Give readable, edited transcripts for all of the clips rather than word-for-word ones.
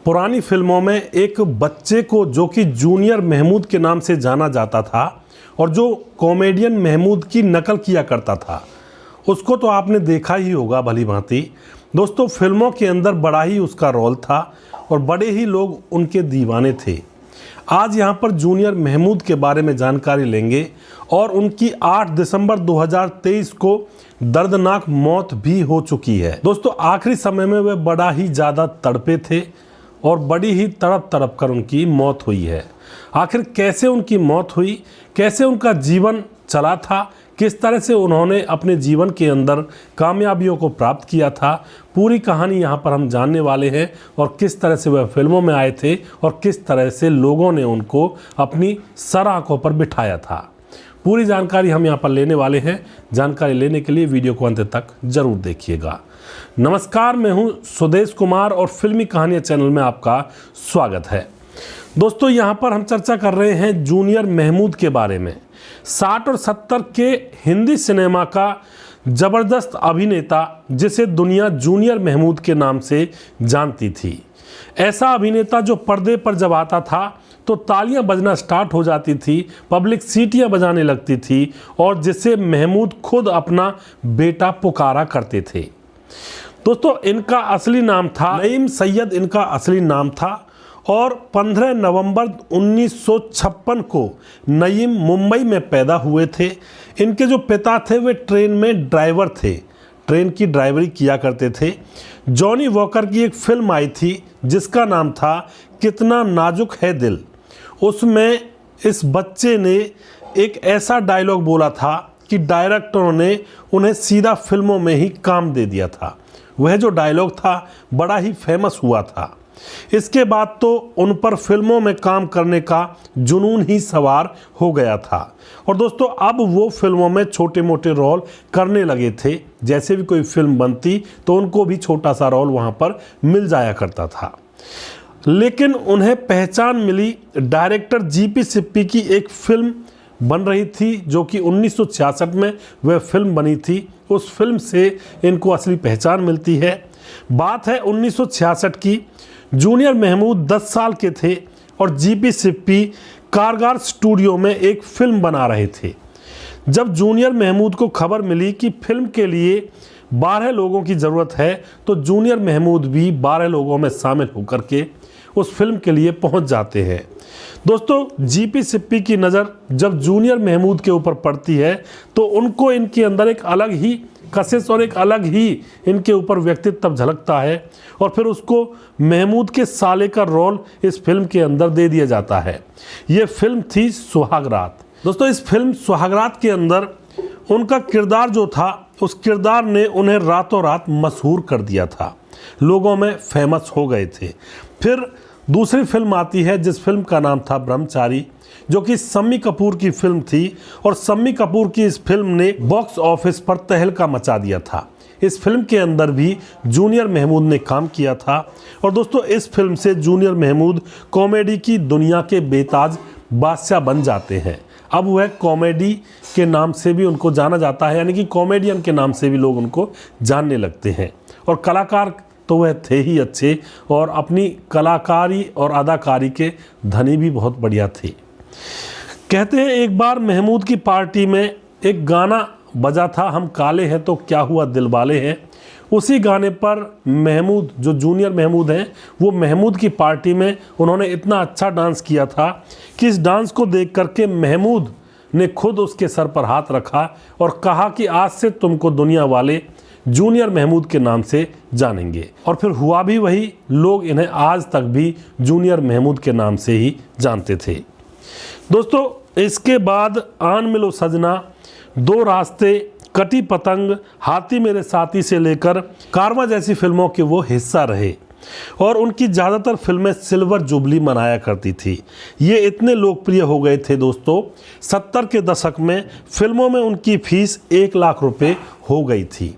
पुरानी फिल्मों में एक बच्चे को जो कि जूनियर महमूद के नाम से जाना जाता था और जो कॉमेडियन महमूद की नकल किया करता था, उसको तो आपने देखा ही होगा भली भांति। दोस्तों, फिल्मों के अंदर बड़ा ही उसका रोल था और बड़े ही लोग उनके दीवाने थे। आज यहाँ पर जूनियर महमूद के बारे में जानकारी लेंगे और उनकी 8 दिसंबर 2023 को दर्दनाक मौत भी हो चुकी है। दोस्तों, आखिरी समय में वे बड़ा ही ज़्यादा तड़पे थे और बड़ी ही तड़प तड़प कर उनकी मौत हुई है। आखिर कैसे उनकी मौत हुई, कैसे उनका जीवन चला था, किस तरह से उन्होंने अपने जीवन के अंदर कामयाबियों को प्राप्त किया था, पूरी कहानी यहाँ पर हम जानने वाले हैं। और किस तरह से वह फिल्मों में आए थे और किस तरह से लोगों ने उनको अपनी सर आंखों पर बिठाया था, पूरी जानकारी हम यहाँ पर लेने वाले हैं। जानकारी लेने के लिए वीडियो को अंत तक जरूर देखिएगा। नमस्कार, मैं हूँ सुदेश कुमार और फिल्मी कहानियाँ चैनल में आपका स्वागत है। दोस्तों, यहाँ पर हम चर्चा कर रहे हैं जूनियर महमूद के बारे में। 60 और 70 के हिंदी सिनेमा का ज़बरदस्त अभिनेता जिसे दुनिया जूनियर महमूद के नाम से जानती थी। ऐसा अभिनेता जो पर्दे पर जब आता था तो तालियां बजना स्टार्ट हो जाती थी, पब्लिक सीटियां बजाने लगती थी और जिसे महमूद खुद अपना बेटा पुकारा करते थे। दोस्तों, इनका असली नाम था नईम सैयद, इनका असली नाम था। और 15 नवंबर 1956 को नईम मुंबई में पैदा हुए थे। इनके जो पिता थे वे ट्रेन में ड्राइवर थे, ट्रेन की ड्राइवरी किया करते थे। जॉनी वॉकर की एक फिल्म आई थी जिसका नाम था कितना नाजुक है दिल। उसमें इस बच्चे ने एक ऐसा डायलॉग बोला था कि डायरेक्टरों ने उन्हें सीधा फिल्मों में ही काम दे दिया था। वह जो डायलॉग था बड़ा ही फेमस हुआ था। इसके बाद तो उन पर फिल्मों में काम करने का जुनून ही सवार हो गया था। और दोस्तों, अब वो फिल्मों में छोटे मोटे रोल करने लगे थे। जैसे भी कोई फिल्म बनती तो उनको भी छोटा सा रोल वहाँ पर मिल जाया करता था। लेकिन उन्हें पहचान मिली डायरेक्टर जीपी सिप्पी की एक फिल्म बन रही थी जो कि 1966 में वह फिल्म बनी थी। उस फिल्म से इनको असली पहचान मिलती है। बात है 1966 की। जूनियर महमूद 10 साल के थे और जीपी सिप्पी कारगर स्टूडियो में एक फिल्म बना रहे थे। जब जूनियर महमूद को खबर मिली कि फिल्म के लिए 12 लोगों की ज़रूरत है तो जूनियर महमूद भी 12 लोगों में शामिल होकर के उस फिल्म के लिए पहुंच जाते हैं। दोस्तों, जीपी सिप्पी की नज़र जब जूनियर महमूद के ऊपर पड़ती है तो उनको इनके अंदर एक अलग ही कशिश और एक अलग ही इनके ऊपर व्यक्तित्व झलकता है और फिर उसको महमूद के साले का रोल इस फिल्म के अंदर दे दिया जाता है। ये फिल्म थी सुहागरात। दोस्तों, इस फिल्म सुहागरात के अंदर उनका किरदार जो था, उस किरदार ने उन्हें रातों रात मशहूर कर दिया था, लोगों में फेमस हो गए थे। फिर दूसरी फिल्म आती है जिस फिल्म का नाम था ब्रह्मचारी, जो कि शम्मी कपूर की फिल्म थी और शम्मी कपूर की इस फिल्म ने बॉक्स ऑफिस पर तहलका मचा दिया था। इस फिल्म के अंदर भी जूनियर महमूद ने काम किया था। और दोस्तों, इस फिल्म से जूनियर महमूद कॉमेडी की दुनिया के बेताज बादशाह बन जाते हैं। अब वह कॉमेडी के नाम से भी उनको जाना जाता है, यानी कि कॉमेडियन के नाम से भी लोग उनको जानने लगते हैं। और कलाकार तो वह थे ही अच्छे और अपनी कलाकारी और अदाकारी के धनी भी बहुत बढ़िया थे। कहते हैं एक बार महमूद की पार्टी में एक गाना बजा था, हम काले हैं तो क्या हुआ दिलवाले हैं। उसी गाने पर महमूद, जो जूनियर महमूद हैं, वो महमूद की पार्टी में उन्होंने इतना अच्छा डांस किया था कि इस डांस को देख करके महमूद ने खुद उसके सर पर हाथ रखा और कहा कि आज से तुमको दुनिया वाले जूनियर महमूद के नाम से जानेंगे। और फिर हुआ भी वही, लोग इन्हें आज तक भी जूनियर महमूद के नाम से ही जानते थे। दोस्तों, इसके बाद आन मिलो सजना, दो रास्ते, कटी पतंग, हाथी मेरे साथी से लेकर कारवां जैसी फिल्मों के वो हिस्सा रहे और उनकी ज़्यादातर फिल्में सिल्वर जुबली मनाया करती थी। ये इतने लोकप्रिय हो गए थे दोस्तों, 70 के दशक में फिल्मों में उनकी फीस 1 लाख रुपए हो गई थी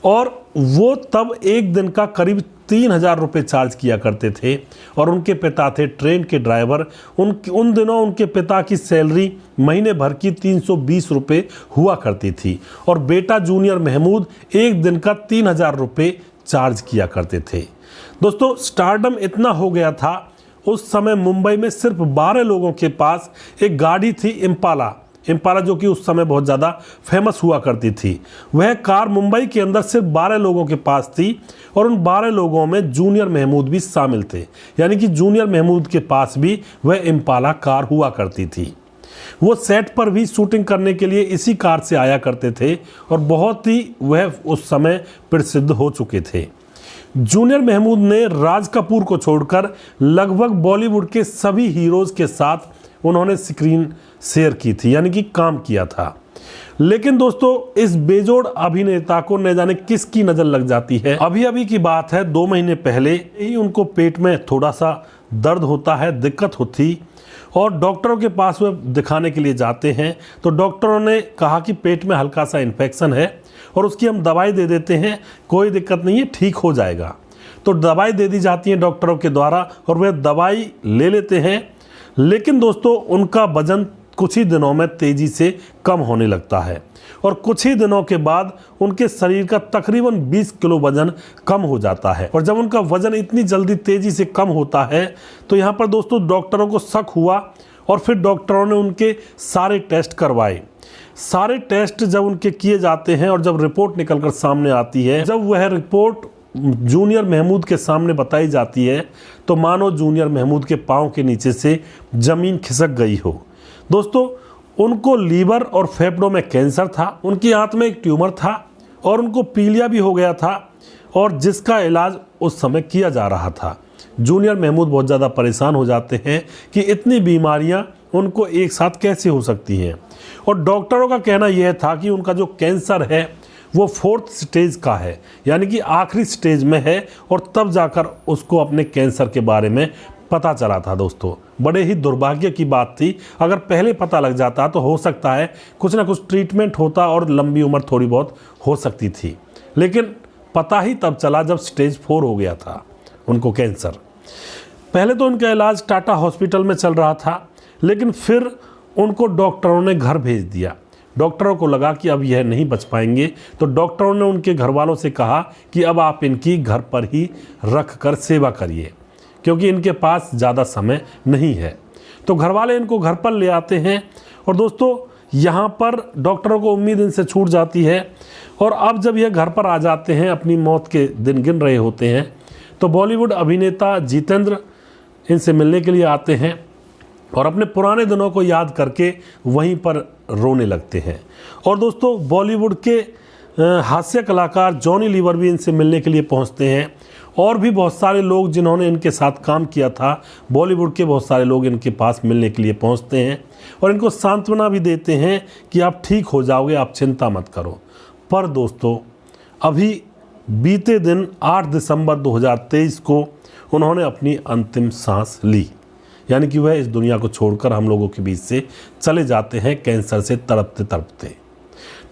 और वो तब एक दिन का करीब 3000 रुपये चार्ज किया करते थे। और उनके पिता थे ट्रेन के ड्राइवर। उन दिनों उनके पिता की सैलरी महीने भर की 320 रुपये हुआ करती थी और बेटा जूनियर महमूद एक दिन का 3000 रुपये चार्ज किया करते थे। दोस्तों स्टारडम इतना हो गया था, उस समय मुंबई में सिर्फ 12 लोगों के पास एक गाड़ी थी, इम्पाला जो कि उस समय बहुत ज़्यादा फेमस हुआ करती थी। वह कार मुंबई के अंदर सिर्फ 12 लोगों के पास थी और उन 12 लोगों में जूनियर महमूद भी शामिल थे। यानी कि जूनियर महमूद के पास भी वह इम्पाला कार हुआ करती थी। वो सेट पर भी शूटिंग करने के लिए इसी कार से आया करते थे और बहुत ही वह उस समय प्रसिद्ध हो चुके थे। जूनियर महमूद ने राज कपूर को छोड़कर लगभग बॉलीवुड के सभी हीरोज़ के साथ उन्होंने स्क्रीन शेयर की थी, यानी कि काम किया था। लेकिन दोस्तों इस बेजोड़ अभिनेता को न जाने किसकी नज़र लग जाती है। अभी की बात है, 2 महीने पहले ही उनको पेट में थोड़ा सा दर्द होता है, दिक्कत होती और डॉक्टरों के पास वे दिखाने के लिए जाते हैं। तो डॉक्टरों ने कहा कि पेट में हल्का सा इन्फेक्शन है और उसकी हम दवाई दे देते हैं, कोई दिक्कत नहीं है, ठीक हो जाएगा। तो दवाई दे दी जाती है डॉक्टरों के द्वारा और वे दवाई ले लेते हैं। लेकिन दोस्तों उनका वजन कुछ ही दिनों में तेज़ी से कम होने लगता है और कुछ ही दिनों के बाद उनके शरीर का तकरीबन 20 किलो वजन कम हो जाता है। और जब उनका वजन इतनी जल्दी तेज़ी से कम होता है तो यहाँ पर दोस्तों डॉक्टरों को शक हुआ और फिर डॉक्टरों ने उनके सारे टेस्ट करवाए। सारे टेस्ट जब उनके किए जाते हैं और जब रिपोर्ट निकलकर सामने आती है, जब वह रिपोर्ट जूनियर महमूद के सामने बताई जाती है तो मानो जूनियर महमूद के पाँव के नीचे से ज़मीन खिसक गई हो। दोस्तों उनको लीवर और फेफड़ों में कैंसर था, उनकी आंत में एक ट्यूमर था और उनको पीलिया भी हो गया था और जिसका इलाज उस समय किया जा रहा था। जूनियर महमूद बहुत ज़्यादा परेशान हो जाते हैं कि इतनी बीमारियां उनको एक साथ कैसे हो सकती हैं। और डॉक्टरों का कहना यह था कि उनका जो कैंसर है वो 4th स्टेज का है, यानी कि आखिरी स्टेज में है और तब जाकर उसको अपने कैंसर के बारे में पता चला था। दोस्तों बड़े ही दुर्भाग्य की बात थी, अगर पहले पता लग जाता तो हो सकता है कुछ ना कुछ ट्रीटमेंट होता और लंबी उम्र थोड़ी बहुत हो सकती थी। लेकिन पता ही तब चला जब स्टेज 4 हो गया था उनको कैंसर। पहले तो उनका इलाज टाटा हॉस्पिटल में चल रहा था, लेकिन फिर उनको डॉक्टरों ने घर भेज दिया। डॉक्टरों को लगा कि अब यह नहीं बच पाएंगे, तो डॉक्टरों ने उनके घर वालों से कहा कि अब आप इनकी घर पर ही रख कर सेवा करिए क्योंकि इनके पास ज़्यादा समय नहीं है। तो घर वाले इनको घर पर ले आते हैं और दोस्तों यहाँ पर डॉक्टरों को उम्मीद इनसे छूट जाती है। और अब जब यह घर पर आ जाते हैं, अपनी मौत के दिन गिन रहे होते हैं, तो बॉलीवुड अभिनेता जितेंद्र इनसे मिलने के लिए आते हैं और अपने पुराने दिनों को याद करके वहीं पर रोने लगते हैं। और दोस्तों बॉलीवुड के हास्य कलाकार जॉनी लीवर भी इनसे मिलने के लिए पहुंचते हैं और भी बहुत सारे लोग जिन्होंने इनके साथ काम किया था, बॉलीवुड के बहुत सारे लोग इनके पास मिलने के लिए पहुंचते हैं और इनको सांत्वना भी देते हैं कि आप ठीक हो जाओगे, आप चिंता मत करो। पर दोस्तों अभी बीते दिन 8 दिसंबर 2023 को उन्होंने अपनी अंतिम सांस ली, यानी कि वह इस दुनिया को छोड़कर हम लोगों के बीच से चले जाते हैं कैंसर से तड़पते तड़पते।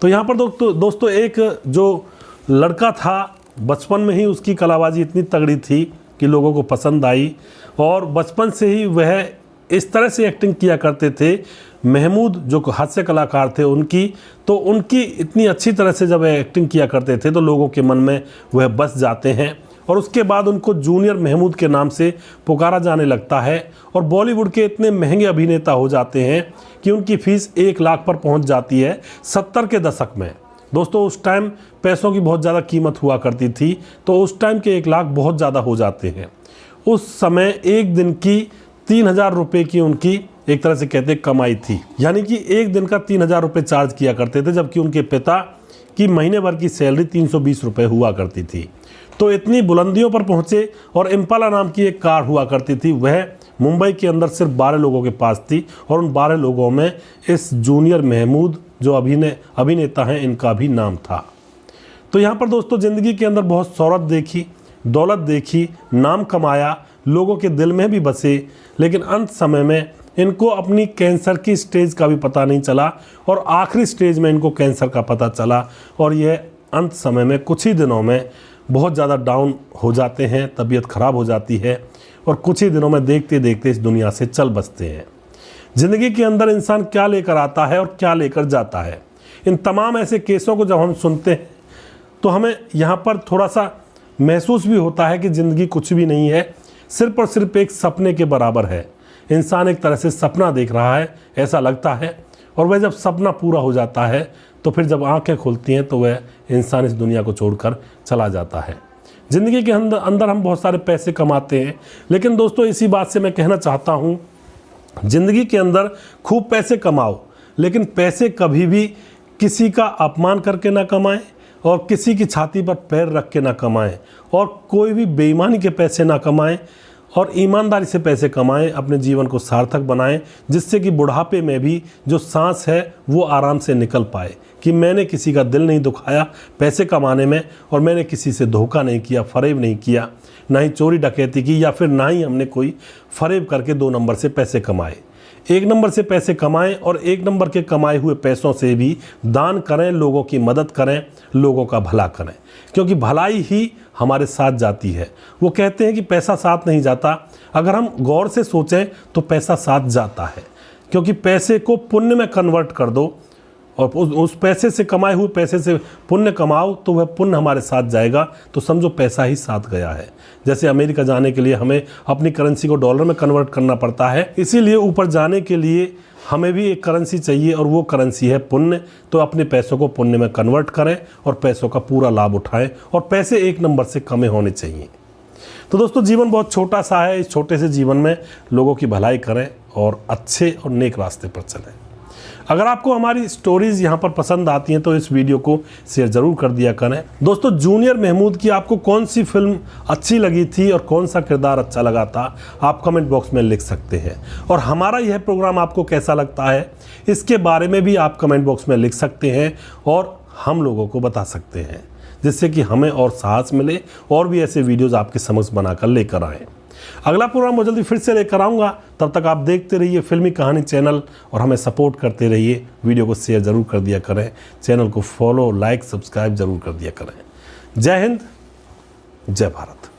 तो यहाँ पर दोस्तों एक जो लड़का था, बचपन में ही उसकी कलाबाजी इतनी तगड़ी थी कि लोगों को पसंद आई और बचपन से ही वह इस तरह से एक्टिंग किया करते थे। महमूद जो हास्य कलाकार थे उनकी इतनी अच्छी तरह से जब एक्टिंग किया करते थे तो लोगों के मन में वह बस जाते हैं और उसके बाद उनको जूनियर महमूद के नाम से पुकारा जाने लगता है और बॉलीवुड के इतने महंगे अभिनेता हो जाते हैं कि उनकी फीस 1 लाख पर पहुंच जाती है 70 के दशक में। दोस्तों उस टाइम पैसों की बहुत ज़्यादा कीमत हुआ करती थी, तो उस टाइम के 1 लाख बहुत ज़्यादा हो जाते हैं। उस समय एक दिन की 3000 रुपये की उनकी एक तरह से कहते कमाई थी, यानी कि एक दिन का 3000 रुपये चार्ज किया करते थे, जबकि उनके पिता की महीने भर की सैलरी 320 रुपये हुआ करती थी। तो इतनी बुलंदियों पर पहुँचे और इम्पाला नाम की एक कार हुआ करती थी, वह मुंबई के अंदर सिर्फ 12 लोगों के पास थी और उन 12 लोगों में इस जूनियर महमूद जो अभिनेता हैं इनका भी नाम था। तो यहाँ पर दोस्तों ज़िंदगी के अंदर बहुत शोहरत देखी, दौलत देखी, नाम कमाया, लोगों के दिल में भी बसे, लेकिन अंत समय में इनको अपनी कैंसर की स्टेज का भी पता नहीं चला और आखिरी स्टेज में इनको कैंसर का पता चला और यह अंत समय में कुछ ही दिनों में बहुत ज़्यादा डाउन हो जाते हैं, तबीयत ख़राब हो जाती है और कुछ ही दिनों में देखते देखते इस दुनिया से चल बसते हैं। ज़िंदगी के अंदर इंसान क्या लेकर आता है और क्या लेकर जाता है, इन तमाम ऐसे केसों को जब हम सुनते हैं तो हमें यहाँ पर थोड़ा सा महसूस भी होता है कि ज़िंदगी कुछ भी नहीं है, सिर्फ और सिर्फ एक सपने के बराबर है। इंसान एक तरह से सपना देख रहा है ऐसा लगता है, और वह जब सपना पूरा हो जाता है तो फिर जब आंखें खुलती हैं तो वह इंसान इस दुनिया को छोड़कर चला जाता है। ज़िंदगी के अंदर हम बहुत सारे पैसे कमाते हैं, लेकिन दोस्तों इसी बात से मैं कहना चाहता हूँ, ज़िंदगी के अंदर खूब पैसे कमाओ, लेकिन पैसे कभी भी किसी का अपमान करके ना कमाएं और किसी की छाती पर पैर रख के ना कमाएं, और कोई भी बेईमानी के पैसे ना कमाएं, और ईमानदारी से पैसे कमाएं, अपने जीवन को सार्थक बनाएं, जिससे कि बुढ़ापे में भी जो सांस है वो आराम से निकल पाए कि मैंने किसी का दिल नहीं दुखाया पैसे कमाने में, और मैंने किसी से धोखा नहीं किया, फरेब नहीं किया, ना ही चोरी डकैती की, या फिर ना ही हमने कोई फरेब करके 2 नंबर से पैसे कमाए। 1 नंबर से पैसे कमाएं, और 1 नंबर के कमाए हुए पैसों से भी दान करें, लोगों की मदद करें, लोगों का भला करें, क्योंकि भलाई ही हमारे साथ जाती है। वो कहते हैं कि पैसा साथ नहीं जाता, अगर हम गौर से सोचें तो पैसा साथ जाता है, क्योंकि पैसे को पुण्य में कन्वर्ट कर दो और उस पैसे से कमाए हुए पैसे से पुण्य कमाओ तो वह पुण्य हमारे साथ जाएगा, तो समझो पैसा ही साथ गया है। जैसे अमेरिका जाने के लिए हमें अपनी करेंसी को डॉलर में कन्वर्ट करना पड़ता है, इसीलिए ऊपर जाने के लिए हमें भी एक करेंसी चाहिए, और वो करेंसी है पुण्य। तो अपने पैसों को पुण्य में कन्वर्ट करें और पैसों का पूरा लाभ उठाएं, और पैसे 1 नंबर से कम होने चाहिए। तो दोस्तों जीवन बहुत छोटा सा है, इस छोटे से जीवन में लोगों की भलाई करें और अच्छे और नेक रास्ते पर चलें। अगर आपको हमारी स्टोरीज़ यहाँ पर पसंद आती हैं तो इस वीडियो को शेयर ज़रूर कर दिया करें। दोस्तों जूनियर महमूद की आपको कौन सी फिल्म अच्छी लगी थी और कौन सा किरदार अच्छा लगा था, आप कमेंट बॉक्स में लिख सकते हैं। और हमारा यह प्रोग्राम आपको कैसा लगता है इसके बारे में भी आप कमेंट बॉक्स में लिख सकते हैं और हम लोगों को बता सकते हैं, जिससे कि हमें और साहस मिले और भी ऐसे वीडियोज़ आपके समक्ष बनाकर लेकर आएँ। अगला प्रोग्राम मैं जल्दी फिर से लेकर आऊँगा, तब तक आप देखते रहिए फिल्मी कहानी चैनल और हमें सपोर्ट करते रहिए। वीडियो को शेयर ज़रूर कर दिया करें, चैनल को फॉलो, लाइक, सब्सक्राइब ज़रूर कर दिया करें। जय हिंद, जय भारत।